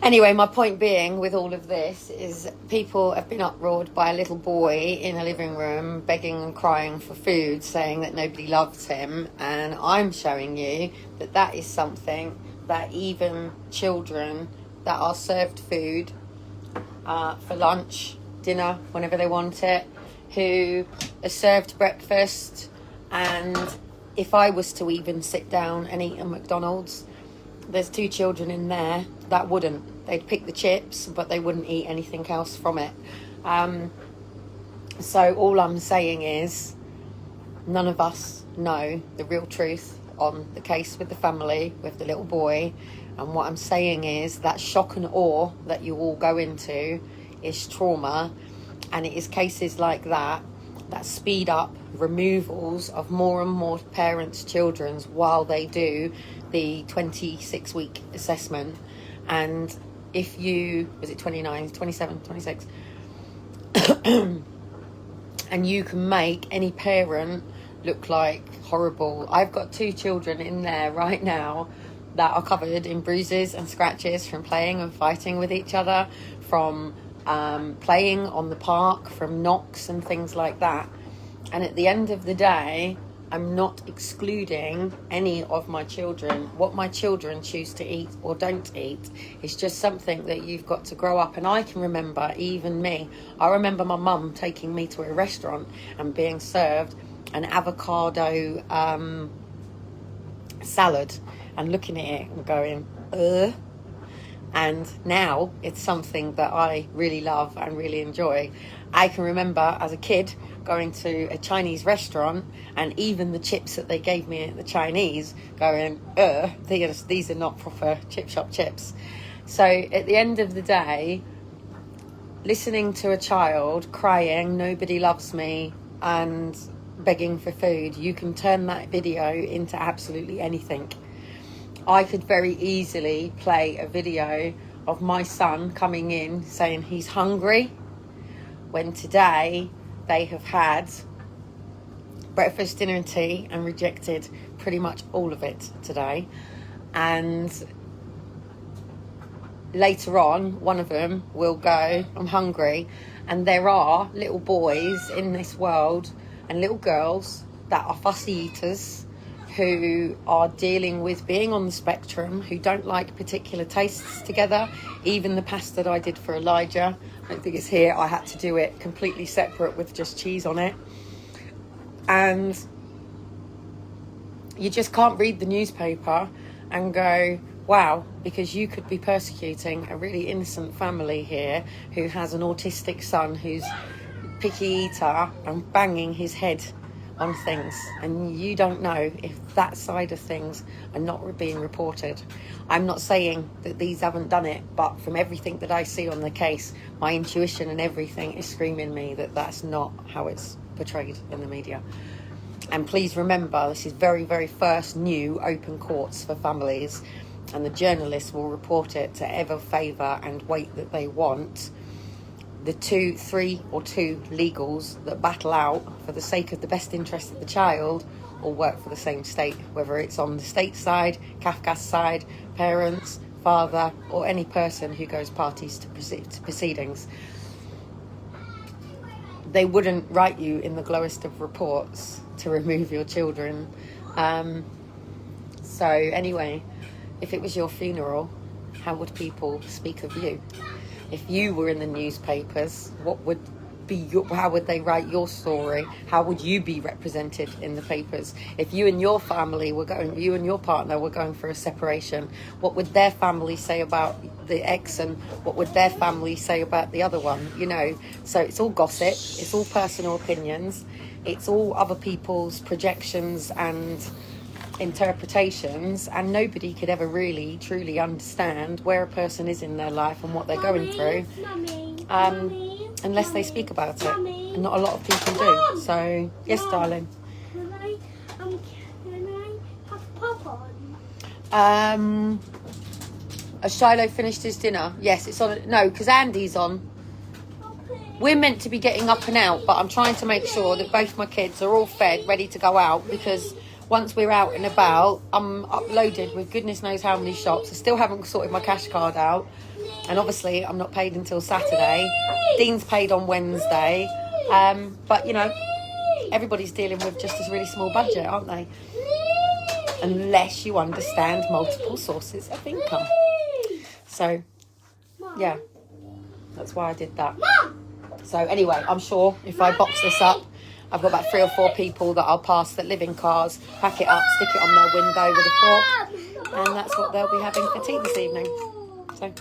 Anyway, my point being with all of this is people have been uproared by a little boy in a living room begging and crying for food, saying that nobody loves him. And I'm showing you that that is something that even children that are served food for lunch, dinner, whenever they want it, who are served breakfast, and if I was to even sit down and eat a McDonald's, there's 2 children in there that wouldn't. They'd pick the chips, but they wouldn't eat anything else from it. So all I'm saying is none of us know the real truth on the case with the family, with the little boy. And what I'm saying is that shock and awe that you all go into is trauma. And it is cases like that that speed up removals of more and more parents' children's while they do the 26-week assessment. And if you, was it 29, 27, 26? And you can make any parent look like horrible. I've got 2 children in there right now that are covered in bruises and scratches from playing and fighting with each other, from playing on the park, from knocks and things like that. And at the end of the day, I'm not excluding any of my children. What my children choose to eat or don't eat is just something that you've got to grow up. And I can remember, even me, I remember my mum taking me to a restaurant and being served an avocado salad and looking at it and going, ugh. And now it's something that I really love and really enjoy. I can remember as a kid going to a Chinese restaurant, and even the chips that they gave me at the Chinese, going, these are not proper chip shop chips. So at the end of the day, listening to a child crying, nobody loves me, and begging for food, you can turn that video into absolutely anything. I could very easily play a video of my son coming in saying he's hungry, when today they have had breakfast, dinner and tea and rejected pretty much all of it today. And later on, one of them will go, I'm hungry. And there are little boys in this world and little girls that are fussy eaters, who are dealing with being on the spectrum, who don't like particular tastes together. Even the pasta that I did for Elijah, I don't think it's here, I had to do it completely separate with just cheese on it. And you just can't read the newspaper and go, wow, because you could be persecuting a really innocent family here who has an autistic son who's picky eater and banging his head on things, and you don't know if that side of things are not being reported. I'm not saying that these haven't done it, but from everything that I see on the case, my intuition and everything is screaming me that that's not how it's portrayed in the media. And please remember, this is very, very first new open courts for families, and the journalists will report it to ever favour and weight that they want the 3 or 2 legals that battle out for the sake of the best interest of the child or work for the same state, whether it's on the state side, Kafka's side, parents, father, or any person who goes parties to proceedings. They wouldn't write you in the glowest of reports to remove your children. So anyway, if it was your funeral, how would people speak of you? If you were in the newspapers, how would they write your story? How would you be represented in the papers? If you and your family you and your partner were going for a separation, what would their family say about the ex, and what would their family say about the other one? You know, so it's all gossip, it's all personal opinions, it's all other people's projections and interpretations, and nobody could ever really truly understand where a person is in their life and what they're going through unless they speak about it, and not a lot of people do. So yes, darling. Can I have pop on? Has Shiloh finished his dinner? Yes, it's on. No, because Andy's on. Okay. We're meant to be getting up and out, but I'm trying to make sure that both my kids are all fed, ready to go out, because once we're out and about, I'm uploaded with goodness knows how many shops. I still haven't sorted my cash card out. And obviously, I'm not paid until Saturday. Dean's paid on Wednesday. But, you know, everybody's dealing with just a really small budget, aren't they? Unless you understand multiple sources of income. So, yeah, that's why I did that. So anyway, I'm sure if I box this up, I've got about 3 or 4 people that I'll pass that live in cars, pack it up, stick it on their window with a fork, and that's what they'll be having for tea this evening. So